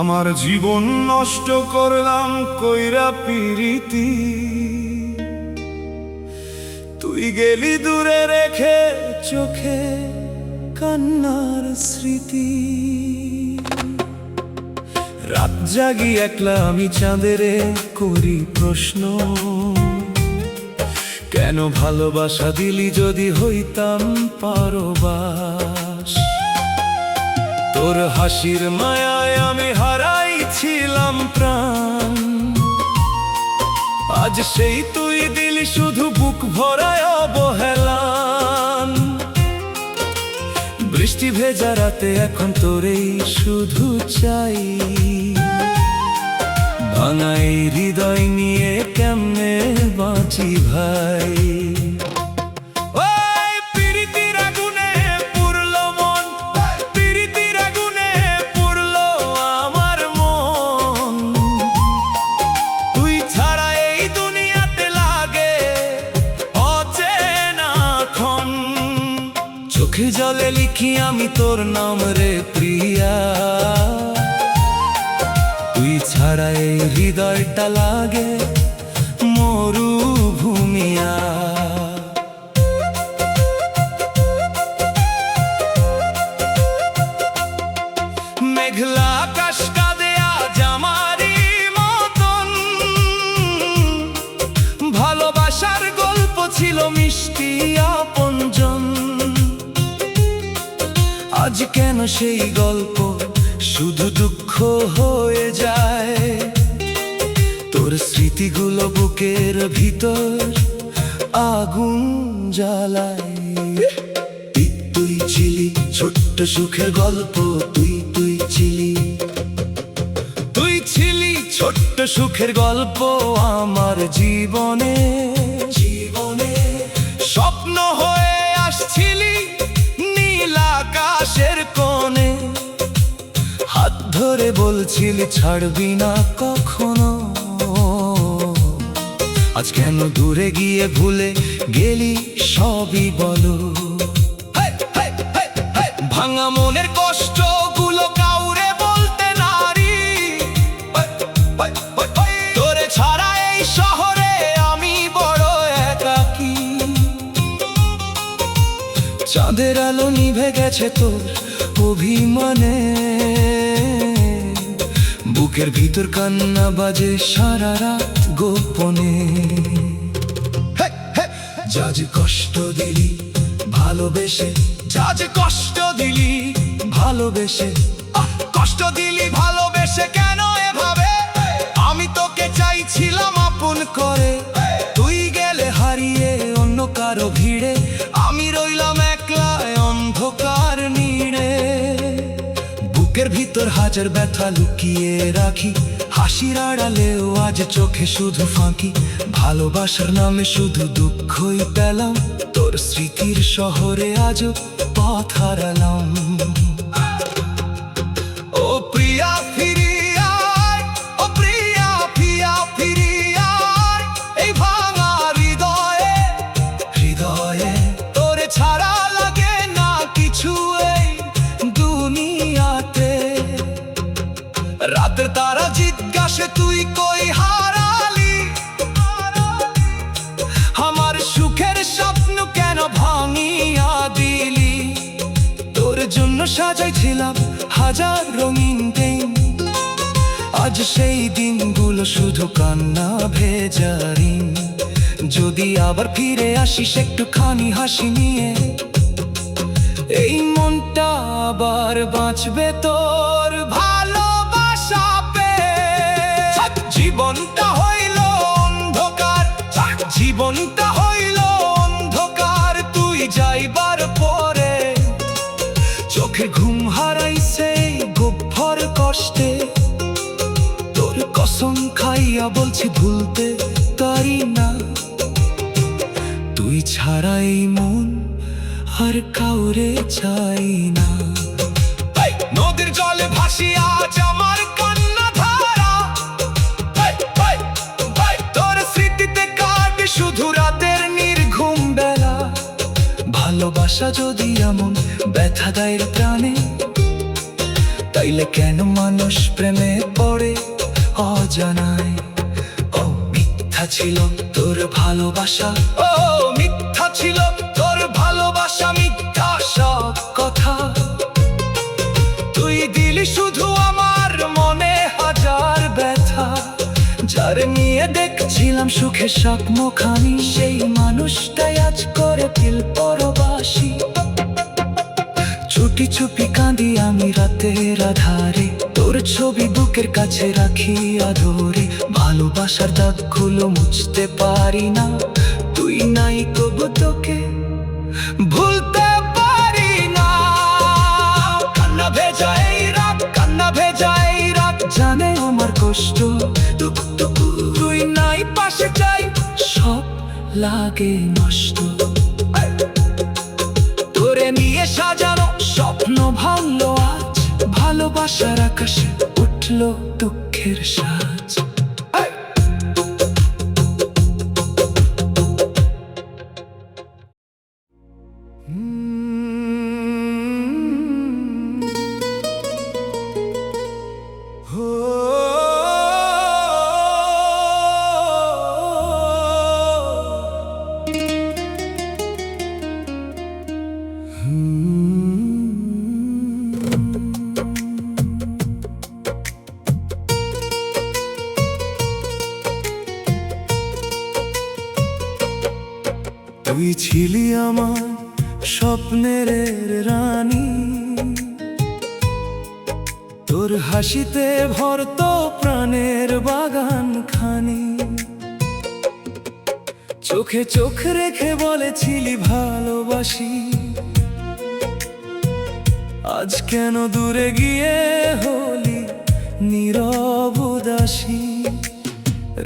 আমার জীবন নষ্ট করলাম কইরা পিরিতি, তুই গেলি দূরে রেখে চোখে কান্নার স্মৃতি। রাত জাগি একলা আমি চাঁদেরে করি প্রশ্ন, কেন ভালোবাসা দিলি যদি হইতাম পারবাস। তোর হাসির মায়ায় আমি হারাইছিলাম প্রাণ, আজ সেই তুই দিলি শুধু বুক ভরায় অবহেলান। বৃষ্টি ভেজা রাতে এখন তোরেই শুধু চাই, ভাঙা এই হৃদয় নিয়ে কেমনে বাঁচি ভাই। চোখে জলে লিখি আমি তোর নাম রে প্রিয়া, তুই ছাড়া এই হৃদয়টা লাগে মরুভূমিয়া। মেঘলা আকাশ কাঁদে আজ আমারই মতন, ভালোবাসার গল্প ছিল মিষ্টি আপনজন। আজ কেন সেই গল্প শুধু দুঃখ হয়ে যায়, তোর স্মৃতিগুলো বুকের ভিতর আগুন জ্বালায়। তুই ছিলি ছোট্ট সুখের গল্প, তুই ছিলি ছোট্ট সুখের গল্প আমার জীবনে স্বপ্ন হয়ে আসছিলি আকাশের কোণে। হাত ধরে বলছিলি ছাড়বি না কখনো, আজ কেন দূরে গিয়ে ভুলে গেলি সবই বলো। ভাঙা মনের কষ্ট গুলো কাউরে বলতে নারি, তোরে ছাড়া এই শহরে আমি বড় একাকী। চাঁদের আলো নিভে গেছে তোর অভিমানে, বুকের ভিতর কান্না বাজে সারা রাত গোপনে। যা যে কষ্ট দিলি ভালোবেসে, যা যে কষ্ট দিলি ভালোবেসে, কষ্ট দিলি ভালোবেসে কেন এভাবে। আমি তোকে চাইছিলাম আপন করে, তুই গেলে হারিয়ে অন্য কারো ভিড়ে। আমি রইলাম একলা অন্ধকার নিড়ে, বুকের ভিতর হাজার ব্যথা লুকিয়ে রাখি। হাসির আড়ালেও আজ চোখে শুধু ফাঁকি, ভালোবাসার নামে শুধু দুঃখই পেলাম। তোর স্মৃতির শহরে আজও পথ হারালাম। ও প্রিয়া ফিরিয়া, ও প্রিয়া প্রিয়া ফিরিয়া, এই ভাঙা হৃদয়ে হৃদয়ে তোরে ছাড়া লাগে না কিছু এই দুনিয়াতে। রাতের তারা জিজ্ঞাসে তুই কই হারালি, আমার সুখের স্বপ্ন কেন ভাঙিয়া দিলি। তোর জন্য সাজাইছিলাম হাজার রঙিন দিন, আজ সেই দিনগুলো শুধু কান্না ভেজা ঋণ। যদি আবার ফিরে আসিস একটুখানি হাসি নিয়ে, এই মনটা আবার বাঁচবে তোর ভালোবাসা পেয়ে। জীবনটা হইল অন্ধকার, জীবনটা হইল অন্ধকার, তুই যাইবার পরে চোখে ঘুম হারাইছে গভীর কষ্টে। তোর কসম খাইয়া বলছি ভুলতে পারি না, তুই ছাড়া এই মন আর কাউরে চাই না। নদীর জলে ভাসিয়া আজ আমার কান্না ধারা, তোর স্মৃতিতে কাটে শুধু রাতের নির্ঘুম বেলা। ভালোবাসা যদি এমন ব্যথা দেয় প্রাণে, তাইলে কেন মানুষ প্রেমে পড়ে অজানায়? ও মিথ্যা ছিল তোর ভালোবাসা, ও মিথ্যা ছিল তোর ভালোবাসা, মিথ্যা সব কথা। তুই দিলি শুধু আমার মনে হাজার ব্যথা, যার নিয়ে দেখছিলাম সুখে স্বপ্নখানি, সেই মানুষটাই আজ করে দিল পরবাসী। চুপি চুপি কাঁদি আমি রাতের আধারে, তোর ছবি বুকের কাছে রাখি আদরে। ভালোবাসার দাগগুলো মুছতে পারি না, তুই নাই তবু তোকে ভুলতে পারি না। কান্না ভেজা এই রাত, কান্না ভেজা এই রাত, জানে আমার কষ্ট। তুই নাই পাশে চাই, সব লাগে নষ্ট। তোরে নিয়ে সাজানো স্বপ্ন ভাঙলো আজ, ভালোবাসার আকাশে উঠলো দুঃখের সাজ। তুই ছিলি আমার স্বপ্নের রানী, তোর হাসিতে ভরতো প্রাণের বাগান খানি। চোখে চোখ রেখে বলেছিলি ভালোবাসি, আজ কেন দূরে গিয়ে হলি নীরব উদাসী।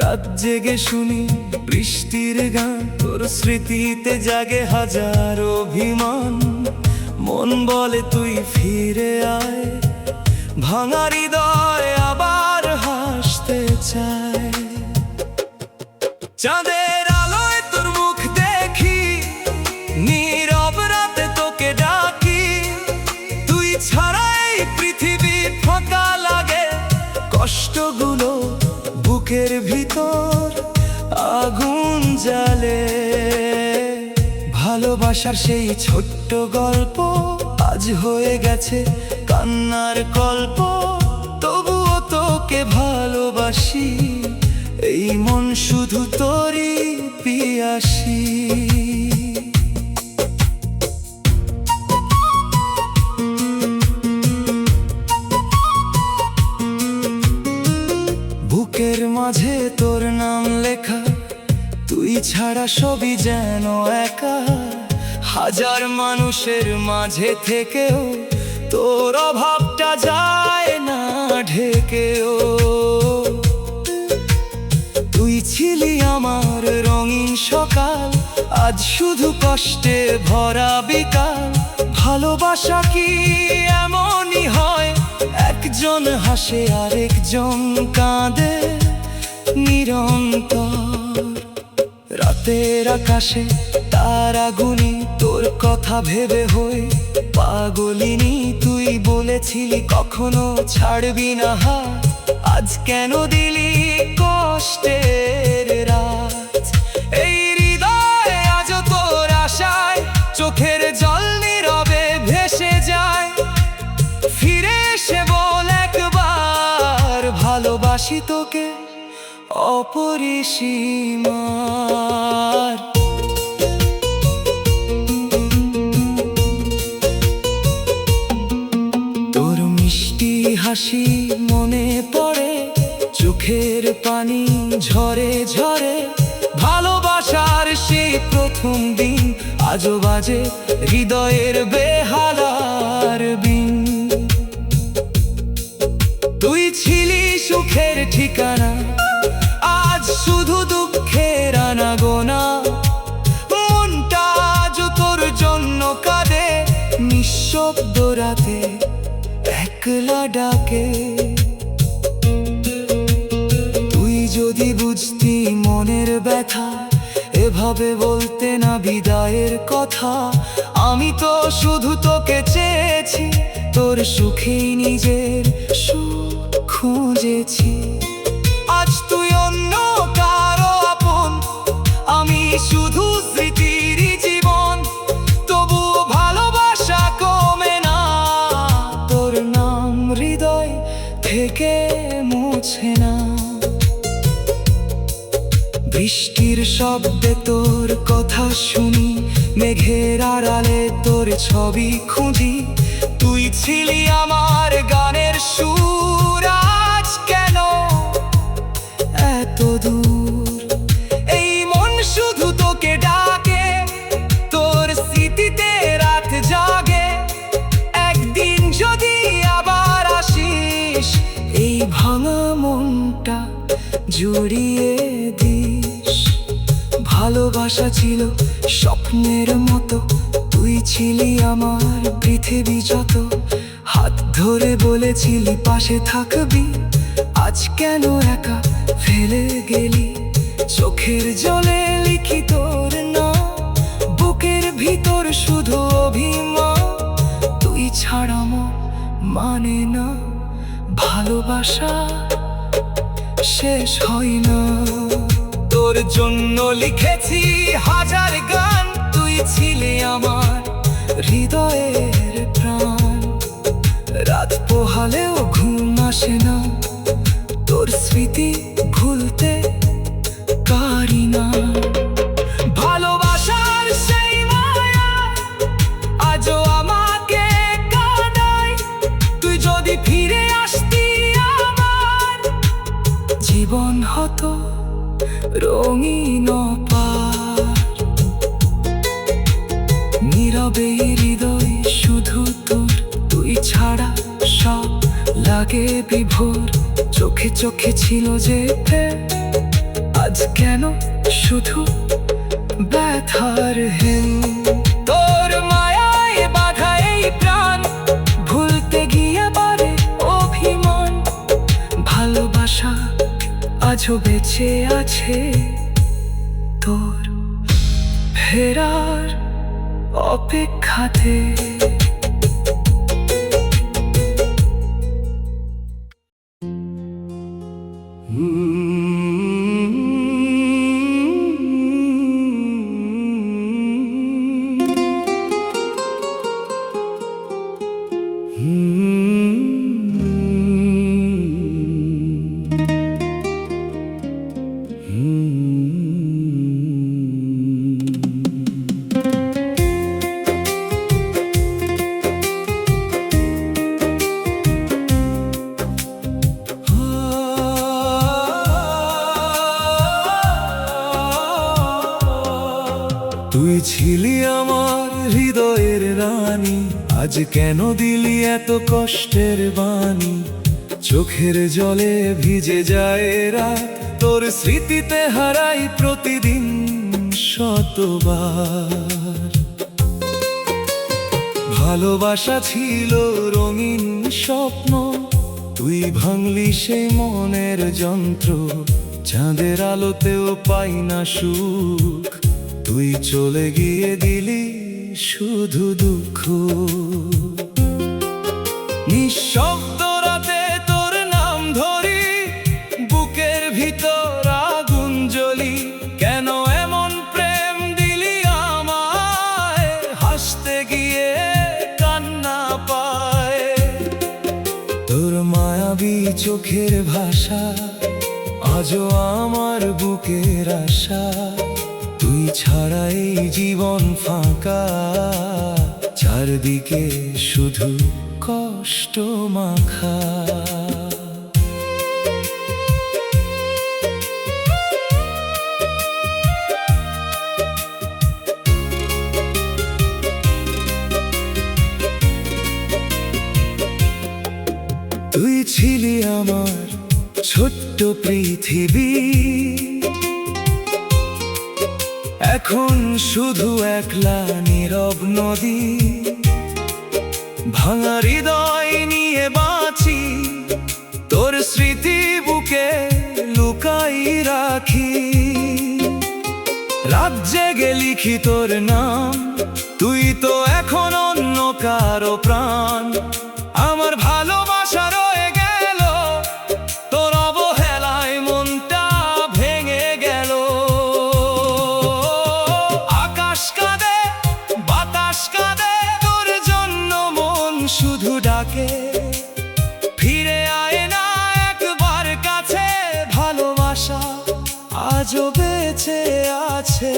রাত জেগে শুনি বৃষ্টির গান, তোর স্মৃতিতে জাগে হাজার অভিমান। মন বলে তুই ফিরে আয়, ভাঙা হৃদয় আবার হাসতে চায়। চাঁদের আলোয় তোর মুখ দেখি, নীরব রাতে তোকে ডাকি। তুই ছাড়াই পৃথিবী ফাঁকা লাগে, কষ্টগুলো বুকের ভিতর আগুন জ্বালে। ভালোবাসার সেই ছোট্ট গল্প আজ হয়ে গেছে কান্নার গল্প। তবুও তোকে ভালোবাসি, এই মন শুধু তোরই পিয়াসী। বুকের মাঝে তোর নাম লেখা, তুই ছাড়া সবই যেন একা। হাজার মানুষের মাঝে থেকেও তোর অভাবটা যায় না ঢেকেও। তুই ছিলি আমার রঙিন সকাল, আজ শুধু কষ্টে ভরা বিকাল। ভালোবাসা কি এমনই হয়, একজন হাসে আরেকজন কাঁদে নিরন্তর। রাতের আকাশে তারা গুনি, তোর কথা ভেবে হই পাগলিনী। তুই বলেছিলি কখনো ছাড়বি না হাত, আজ কেন দিলি কষ্টের রাত। এই হৃদয়ে আজ তোর আশায় চোখের জল নীরবে ভেসে যায়। ফিরে এসে বল একবার, ভালোবাসি তোকে অপরিসীমার। তোর মিষ্টি হাসি মনে পড়ে, চোখের পানি ঝরে ঝরে। ভালোবাসার সেই প্রথম দিন আজও বাজে হৃদয়ের বেহালার বিন। তুই ছিলি সুখের ঠিকানা, আজ শুধু দুঃখের আনাগোনা। মনটা আজ তোর জন্য কাঁদে, নিঃশব্দ রাতে একলা ডাকে। তুই যদি বুঝতি মনের ব্যথা, এভাবে বলতে না বিদায়ের কথা। আমি তো শুধু তোকে চেয়েছি, তোর সুখেই নিজের সুখ খুঁজেছি। আজ তুই অন্য কারো আপন, আমি শুধু স্মৃতিরই জীবন। তবু ভালোবাসা কমে না, তোর নাম হৃদয় থেকে মুছে না। বৃষ্টির শব্দে তোর কথা শুনি, মেঘের আড়ালে তোর ছবি খুঁজি। তুই ছিলি আমার গানের সুর, আজ কেন এত দূর? এই মন শুধু তোকে ডাকে, তোর স্মৃতিতে রাত জাগে। একদিন যদি আবার আসিস, এই ভাঙা মনটা জুড়িয়ে দিস। ভালোবাসা ছিল স্বপ্নের মতো, তুই ছিলি আমার পৃথিবী যত। হাত ধরে বলেছিলি পাশে থাকবি, আজ কেন একা ফেলে গেলি? চোখের জলে লিখি তোর নাম, বুকের ভিতর শুধু অভিমান। তুই ছাড়া মানে না ভালোবাসা শেষ হয় না। তোর জন্য লিখেছি হাজার গান, তুই ছিলি আমার হৃদয়ের প্রাণ। রাত পোহালেও ঘুম আসে না, তোর স্মৃতি ভুলতে পারি না। ভালোবাসার সেই মায়া আজও আমাকে কাঁদায়। তুই যদি ফিরে আসতি, আমার জীবন হতো রঙিন পার। নীরবে হৃদয় শুধু তোর, তুই ছাড়া সব লাগে বিভোর। চোখে চোখে ছিল যে প্রেম, আজ কেন শুধু ব্যথার হেম? তোর মায়ায় বাঁধা এই প্রাণ, ভুলতে গিয়ে পারে অভিমান। ভালোবাসা আজও বেঁচে আছে, তোর ফেরার অপেক্ষাতে। তুই ছিলি আমার হৃদয়ের রানী, আজ কেন দিলি এত কষ্টের বাণী? চোখের জলে ভিজে যায় রাত, তোর স্মৃতিতে হারাই প্রতিদিন শতবার। ভালোবাসা ছিল রঙিন স্বপ্ন, তুই ভাঙলি সেই মনের যন্ত্র। চাঁদের আলোতেও পাই না সুখ, তুই চলে গিয়ে দিলি শুধু দুঃখ। নিঃশব্দ রাতে তোর নাম ধরি, বুকের ভিতর আগুন জ্বলি। কেন এমন প্রেম দিলি আমায়, হাসতে গিয়ে কান্না পায়। তোর মায়াবী চোখের ভাষা আজও আমার বুকের আশা। তুই ছাড়া এই জীবন ফাঁকা, চারদিকে শুধু কষ্ট মাখা। তুই ছিলি আমার ছোট্ট পৃথিবী, এখন শুধু একলা নীরব নদী। ভাঙা হৃদয় নিয়ে বাঁচি, তোর স্মৃতি বুকে লুকাই রাখি। রাত জেগে লিখি তোর নাম, তুই তো এখন অন্য কারো প্রাণ। আমার ভালোবাসা রয়ে গেল তোর অবহেলায়, মনটা ভেঙে গেল। আকাশ কাঁদে, বাতাস কাঁদে, তোর জন্য মন শুধু ডাকে। ফিরে আয় না একবার কাছে, ভালোবাসা আজও বেঁচে আছে।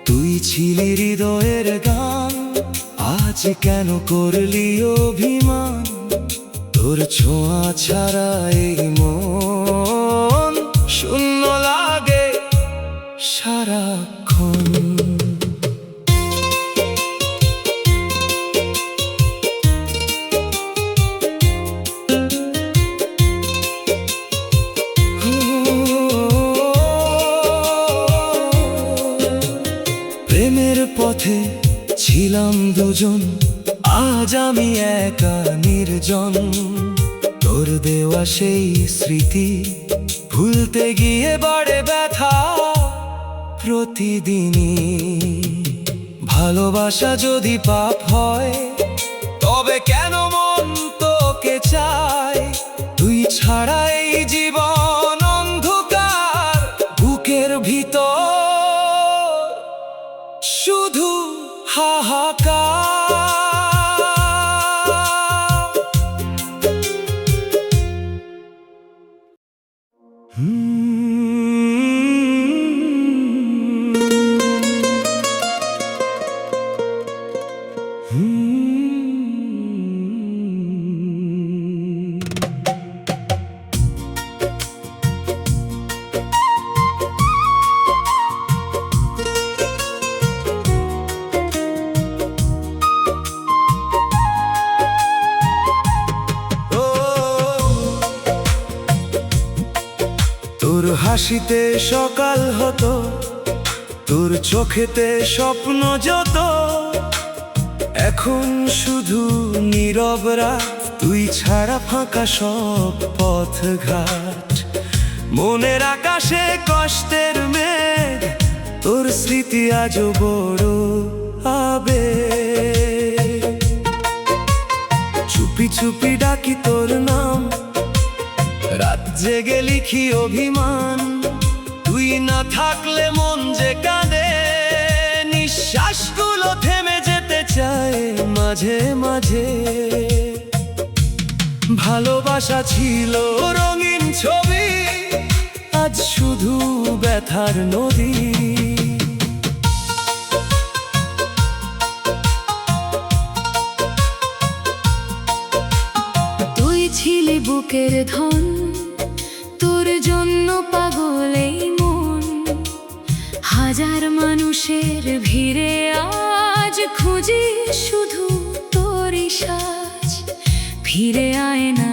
তুই ছিলি হৃদয়ের গান, আজ কেন করলি অভিমান? তোর ছোঁয়া ছাড়া এই মন শূন্য লাগে সারাক্ষণ। প্রেমের পথে ছিলাম দুজন, আজ আমি একা নির্জন। তোর দেওয়া সেই স্মৃতি ভুলতে গিয়ে বাড়ে ব্যথা প্রতিদিনই। ভালোবাসা যদি পাপ হয়, তবে কেন মন তোকে চায়? তুই ছাড়া এই জীবন অন্ধকার, বুকের ভিতর শুধু হাহাকার। তোর হাসিতে সকাল হতো, তোর চোখেতে স্বপ্ন যত। এখন শুধু নীরব রাত, তুই ছাড়া ফাঁকা সব পথ ঘাট। মনের আকাশে কষ্টের মেঘ, তোর স্মৃতি আজও বড় আবেগ। চুপি চুপি ডাকি তোর নাম, রাত জেগে লিখি অভিমান। তুই না থাকলে মন যে কাঁদে, নিঃশ্বাসগুলো থেমে যেতে চায় মাঝে মাঝে। ভালোবাসা ছিল রঙিন ছবি, আজ শুধু ব্যথার নদী। তুই ছিলি বুকের ধন, তোর জন্য পাগল এই মন। হাজার মানুষের ভিড়ে আজ খুঁজি শুধু তোরই সাজ। ফিরে আয় না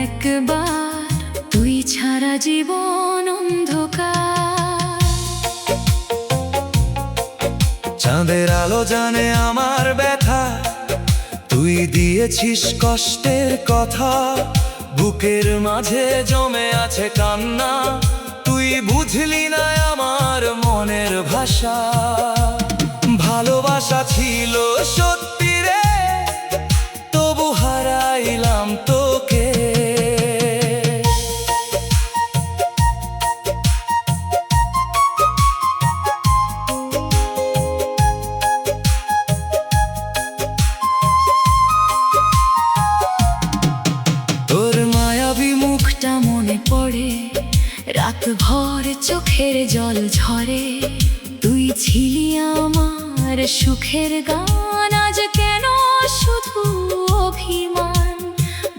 একবার, তুই ছাড়া জীবন অন্ধকার। চাঁদের আলো জানে আমার ব্যথা, তুই দিয়েছিস কষ্টের কথা। বুকের মাঝে জমে আছে কান্না, তুই বুঝলি না আমার মনের ভাষা। ভালোবাসা ছিল সত্যি রে, তবু হারাইলাম তোকে। তোর মায়াবী মুখটা মনে পড়ে, রাত ভর চোখের জল ঝরে। তুই ছিলি আমার সুখের গান, আজ কেন শুধু অভিমান।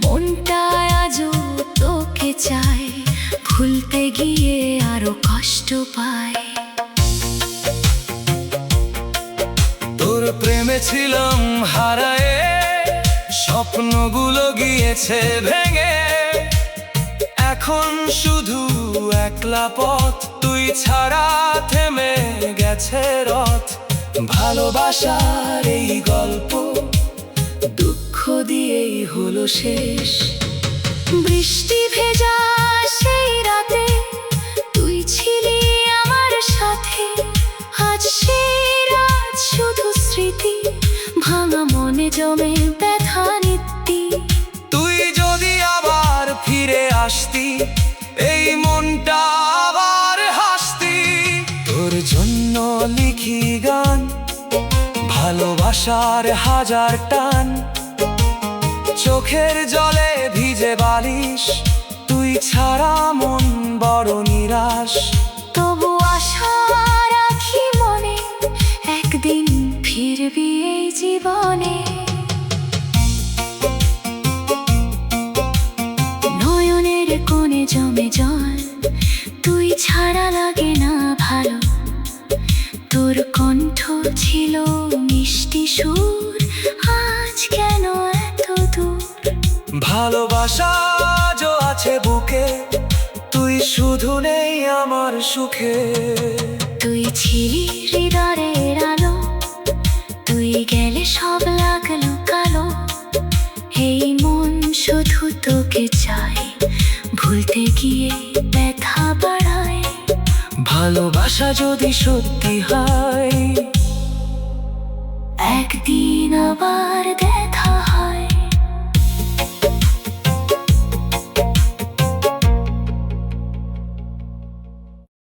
মনটা আজও তোকে চায়, ভুলতে গিয়ে আরো কষ্ট পায়। তোর প্রেমে ছিলাম হারায়ে, স্বপ্নগুলো গিয়েছে ভেঙে। এখন শুধু একলা পথ, তুই ছাড়া থেমে গেছে রথ। ভালোবাসার এই গল্প দুঃখ দিয়েই হলো শেষ। বৃষ্টি ভেজা সেই রাতে তুই ছিলি আমার সাথে। স্মৃতি, ভাঙা মনে জমে ব্যথা নিত্যি। তুই যদি আবার ফিরে আসতি, এই মনটা আবার হাসতি। তোর জন্য লিখি গান, ভালোবাসার হাজার টান। চোখের জলে ভিজে বালিশ, তুই ছাড়া মন বড় নিরাশ। তবু আশা রাখি মনে, একদিন ফিরবি এই জীবনে। নয়নের কোণে জমে জল, তুই ছাড়া লাগে না ভালো। তোর কণ্ঠ ছিল মিষ্টি সুর, আজ কেন এত দূর। ভালোবাসা আজও আছে বুকে, তুই শুধু নেই আমার সুখে। তুই ছিলি হৃদয়ের আলো, তুই গেলে সব লাগলো কালো। এই মন শুধু তোকে চাই, ভুলতে গিয়ে ব্যথা বাড়ায়। ভালোবাসা যদি সত্যি হয়, একদিন আবার দেখ